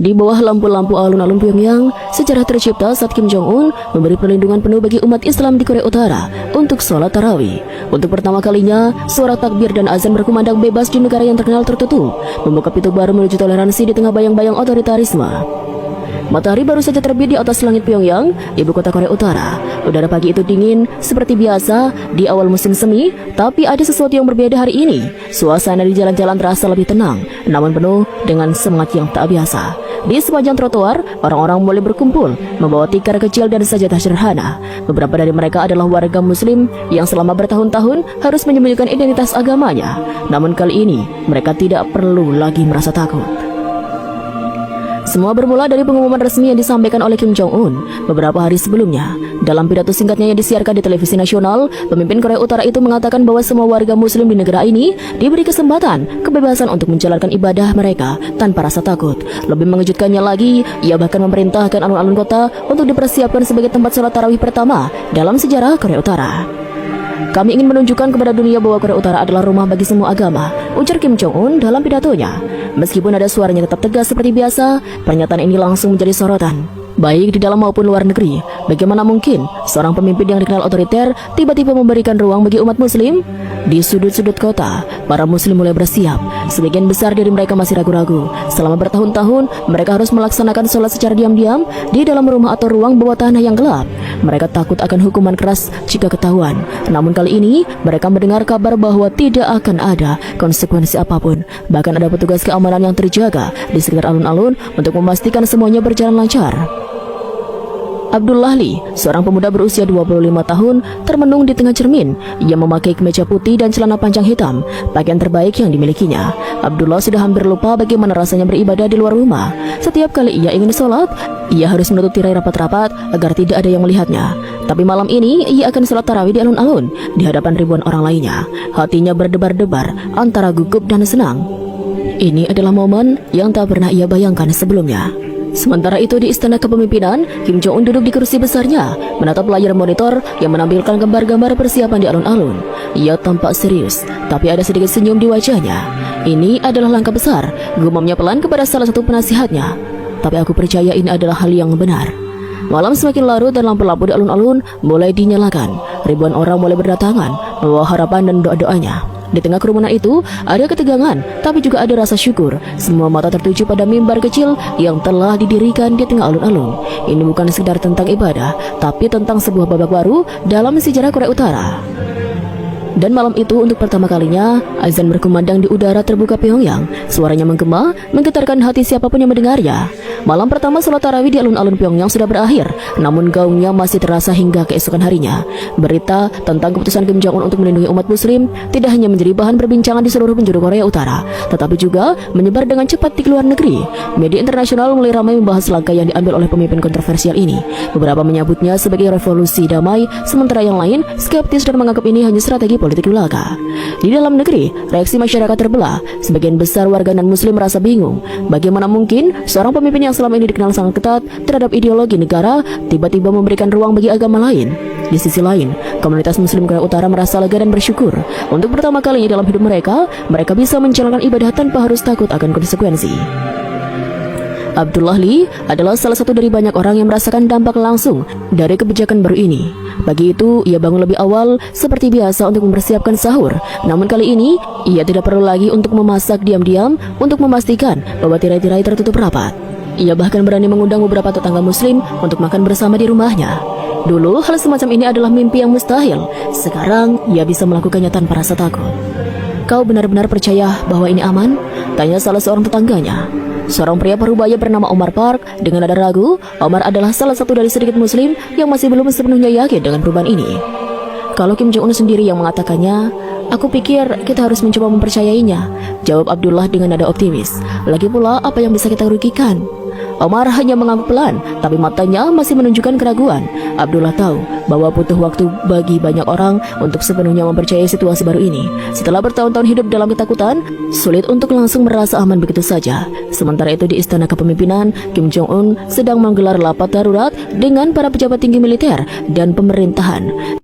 Di bawah lampu-lampu alun-alun Pyongyang, sejarah tercipta saat Kim Jong-un memberi perlindungan penuh bagi umat Islam di Korea Utara untuk sholat tarawih. Untuk pertama kalinya, suara takbir dan azan berkumandang bebas di negara yang terkenal tertutup, membuka pintu baru menuju toleransi di tengah bayang-bayang otoritarisme. Matahari baru saja terbit di atas langit Pyongyang, ibu kota Korea Utara. Udara pagi itu dingin, seperti biasa di awal musim semi, tapi ada sesuatu yang berbeda hari ini. Suasana di jalan-jalan terasa lebih tenang, namun penuh dengan semangat yang tak biasa. Di sepanjang trotoar, orang-orang mulai berkumpul, membawa tikar kecil dan sajadah sederhana. Beberapa dari mereka adalah warga muslim yang selama bertahun-tahun harus menyembunyikan identitas agamanya. Namun kali ini, mereka tidak perlu lagi merasa takut. Semua bermula dari pengumuman resmi yang disampaikan oleh Kim Jong-un beberapa hari sebelumnya. Dalam pidato singkatnya yang disiarkan di televisi nasional, pemimpin Korea Utara itu mengatakan bahwa semua warga muslim di negara ini diberi kesempatan, kebebasan untuk menjalankan ibadah mereka tanpa rasa takut. Lebih mengejutkannya lagi, ia bahkan memerintahkan alun-alun kota untuk dipersiapkan sebagai tempat sholat tarawih pertama dalam sejarah Korea Utara. Kami ingin menunjukkan kepada dunia bahwa Korea Utara adalah rumah bagi semua agama, ujar Kim Jong-un dalam pidatonya. Meskipun ada suaranya tetap tegas seperti biasa, pernyataan ini langsung menjadi sorotan, baik di dalam maupun luar negeri. Bagaimana mungkin seorang pemimpin yang dikenal otoriter tiba-tiba memberikan ruang bagi umat muslim? Di sudut-sudut kota, para muslim mulai bersiap. Sebagian besar dari mereka masih ragu-ragu. Selama bertahun-tahun, mereka harus melaksanakan sholat secara diam-diam di dalam rumah atau ruang bawah tanah yang gelap. Mereka takut akan hukuman keras jika ketahuan. Namun kali ini, mereka mendengar kabar bahwa tidak akan ada konsekuensi apapun. Bahkan ada petugas keamanan yang terjaga di sekitar alun-alun untuk memastikan semuanya berjalan lancar. Abdullah Lee, seorang pemuda berusia 25 tahun, termenung di tengah cermin. Ia memakai kemeja putih dan celana panjang hitam, pakaian terbaik yang dimilikinya. Abdullah sudah hampir lupa bagaimana rasanya beribadah di luar rumah. Setiap kali ia ingin sholat, ia harus menutup tirai rapat-rapat agar tidak ada yang melihatnya. Tapi malam ini, ia akan sholat tarawih di alun-alun, di hadapan ribuan orang lainnya. Hatinya berdebar-debar antara gugup dan senang. Ini adalah momen yang tak pernah ia bayangkan sebelumnya. Sementara itu di istana kepemimpinan, Kim Jong-un duduk di kursi besarnya, menatap layar monitor yang menampilkan gambar-gambar persiapan di alun-alun. Ia tampak serius, tapi ada sedikit senyum di wajahnya. Ini adalah langkah besar, gumamnya pelan kepada salah satu penasihatnya. Tapi aku percaya ini adalah hal yang benar. Malam semakin larut dan lampu-lampu di alun-alun mulai dinyalakan. Ribuan orang mulai berdatangan, membawa harapan dan doa-doanya. Di tengah kerumunan itu, ada ketegangan, tapi juga ada rasa syukur. Semua mata tertuju pada mimbar kecil yang telah didirikan di tengah alun-alun. Ini bukan sekedar tentang ibadah, tapi tentang sebuah babak baru dalam sejarah Korea Utara. Dan malam itu untuk pertama kalinya, azan berkumandang di udara terbuka Pyongyang. Suaranya menggema, menggetarkan hati siapapun yang mendengarnya. Malam pertama sholat tarawih di alun-alun Pyongyang sudah berakhir, namun gaungnya masih terasa hingga keesokan harinya. Berita tentang keputusan Kim Jong-un untuk melindungi umat muslim tidak hanya menjadi bahan perbincangan di seluruh penjuru Korea Utara, tetapi juga menyebar dengan cepat di luar negeri. Media internasional mulai ramai membahas langkah yang diambil oleh pemimpin kontroversial ini. Beberapa menyebutnya sebagai revolusi damai, sementara yang lain skeptis dan menganggap ini hanya strategi politik belaka. Di dalam negeri, reaksi masyarakat terbelah. Sebagian besar warga non-muslim merasa bingung. Bagaimana mungkin seorang pemimpin yang selama ini dikenal sangat ketat terhadap ideologi negara tiba-tiba memberikan ruang bagi agama lain? Di sisi lain, komunitas muslim Korea Utara merasa lega dan bersyukur. Untuk pertama kalinya dalam hidup mereka bisa menjalankan ibadah tanpa harus takut akan konsekuensi. Abdullah Lee adalah salah satu dari banyak orang yang merasakan dampak langsung dari kebijakan baru ini. Bagi itu, ia bangun lebih awal seperti biasa untuk mempersiapkan sahur. Namun kali ini, ia tidak perlu lagi untuk memasak diam-diam untuk memastikan bahwa tirai-tirai tertutup rapat. Ia bahkan berani mengundang beberapa tetangga muslim untuk makan bersama di rumahnya. Dulu, hal semacam ini adalah mimpi yang mustahil. Sekarang, ia bisa melakukannya tanpa rasa takut. "Kau benar-benar percaya bahwa ini aman?" tanya salah seorang tetangganya. Seorang pria parubaya bernama Omar Park dengan nada ragu. Omar adalah salah satu dari sedikit muslim yang masih belum sepenuhnya yakin dengan perubahan ini. "Kalau Kim Jong-un sendiri yang mengatakannya, aku pikir kita harus mencoba mempercayainya," jawab Abdullah dengan nada optimis. "Lagi pula, apa yang bisa kita rugikan?" Omar hanya mengangguk pelan, tapi matanya masih menunjukkan keraguan. Abdullah tahu bahwa butuh waktu bagi banyak orang untuk sepenuhnya mempercayai situasi baru ini. Setelah bertahun-tahun hidup dalam ketakutan, sulit untuk langsung merasa aman begitu saja. Sementara itu di istana kepemimpinan, Kim Jong-un sedang menggelar rapat darurat dengan para pejabat tinggi militer dan pemerintahan.